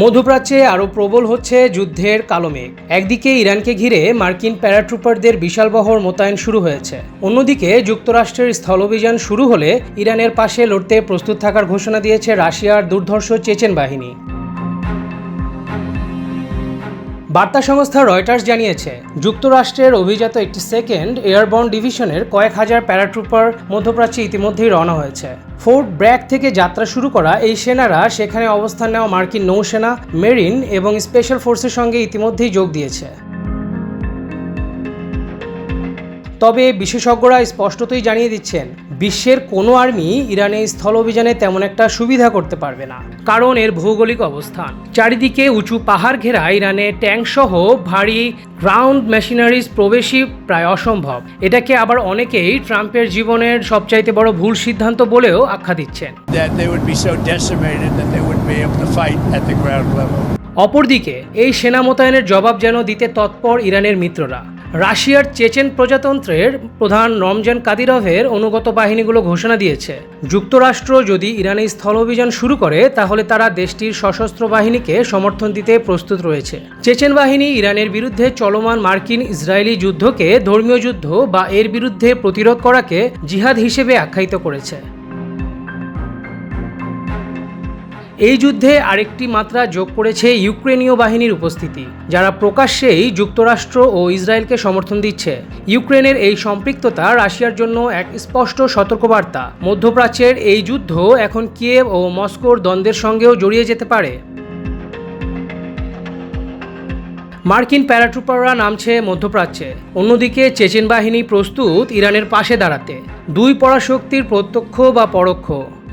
মধ্যপ্রাচ্যে আরও প্রবল হচ্ছে যুদ্ধের কালো মেঘ। একদিকে ইরানকে ঘিরে মার্কিন প্যারাট্রুপারদের বিশাল বহর মোতায়েন শুরু হয়েছে, অন্যদিকে যুক্তরাষ্ট্রের স্থলাভিযান শুরু হলে ইরানের পাশে লড়তে প্রস্তুত থাকার ঘোষণা দিয়েছে রাশিয়ার দুর্ধর্ষ চেচেন বাহিনী। বার্তা সংস্থা রয়টার্স জানিয়েছে, যুক্তরাষ্ট্রের অভিজাত একটি সেকেন্ড এয়ারবর্ন ডিভিশনের কয়েক হাজার প্যারাট্রুপার মধ্যপ্রাচ্যে ইতিমধ্যেই রওনা হয়েছে। ফোর্ট ব্র্যাগ থেকে যাত্রা শুরু করা এই সেনারা সেখানে অবস্থান নেওয়া মার্কিন নৌসেনা, মেরিন এবং স্পেশাল ফোর্সের সঙ্গে ইতিমধ্যেই যোগ দিয়েছে। তবে বিশেষজ্ঞরা স্পষ্টতই জানিয়ে দিচ্ছেন, বিশ্বের কোনো আর্মি ইরানের স্থল অভিযানে তেমন একটা সুবিধা করতে পারবে না, কারণ এর ভৌগোলিক অবস্থান। চারিদিকে উঁচু পাহাড় ঘেরা ইরানে ট্যাঙ্কসহ ভারী গ্রাউন্ড মেশিনারিজ প্রবেশই প্রায় অসম্ভব। এটাকে আবার অনেকেই ট্রাম্পের জীবনের সবচাইতে বড় ভুল সিদ্ধান্ত বলেও আখ্যা দিচ্ছেন। অপরদিকে এই সেনা মোতায়েনের জবাব যেন দিতে তৎপর ইরানের মিত্ররা। রাশিয়ার চেচেন প্রজাতন্ত্রের প্রধান রমজান কাদিরভের অনুগত বাহিনীগুলো ঘোষণা দিয়েছে, যুক্তরাষ্ট্র যদি ইরানে স্থল অভিযান শুরু করে তাহলে তারা দেশটির সশস্ত্র বাহিনীকে সমর্থন দিতে প্রস্তুত রয়েছে। চেচেন বাহিনী ইরানের বিরুদ্ধে চলমান মার্কিন ইসরায়েলি যুদ্ধকে ধর্মীয় যুদ্ধ বা এর বিরুদ্ধে প্রতিরোধ করাকে জিহাদ হিসেবে আখ্যায়িত করেছে। এই যুদ্ধে আরেকটি মাত্রা যোগ করেছে ইউক্রেনীয় বাহিনীর উপস্থিতি, যারা প্রকাশ্যেই যুক্তরাষ্ট্র ও ইসরায়েলকে সমর্থন দিচ্ছে। ইউক্রেনের এই সম্পৃক্ততা রাশিয়ার জন্য এক স্পষ্ট সতর্কবার্তা। মধ্যপ্রাচ্যের এই যুদ্ধ এখন কিয়েভ ও মস্কোর দ্বন্দ্বের সঙ্গেও জড়িয়ে যেতে পারে। মার্কিন প্যারাট্রুপাররা নামছে মধ্যপ্রাচ্যে, অন্যদিকে চেচেন বাহিনী প্রস্তুত ইরানের পাশে দাঁড়াতে। দুই পরাশক্তির প্রত্যক্ষ বা পরোক্ষ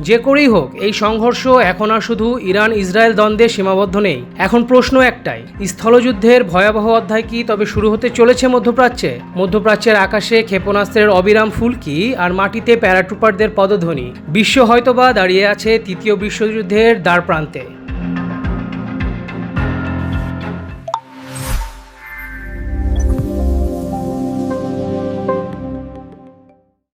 যে করেই হোক, এই সংঘর্ষ এখন আর শুধু ইরান ইসরায়েল দ্বন্দ্বে সীমাবদ্ধ নেই। এখন প্রশ্ন একটাই, স্থলযুদ্ধের ভয়াবহ অধ্যায় কি তবে শুরু হতে চলেছে মধ্যপ্রাচ্যে? মধ্যপ্রাচ্যের আকাশে ক্ষেপণাস্ত্রের অবিরাম ফুলকি আর মাটিতে প্যারাট্রুপারদের পদধ্বনি। বিশ্ব হয়তোবা দাঁড়িয়ে আছে তৃতীয় বিশ্বযুদ্ধের দ্বার প্রান্তে।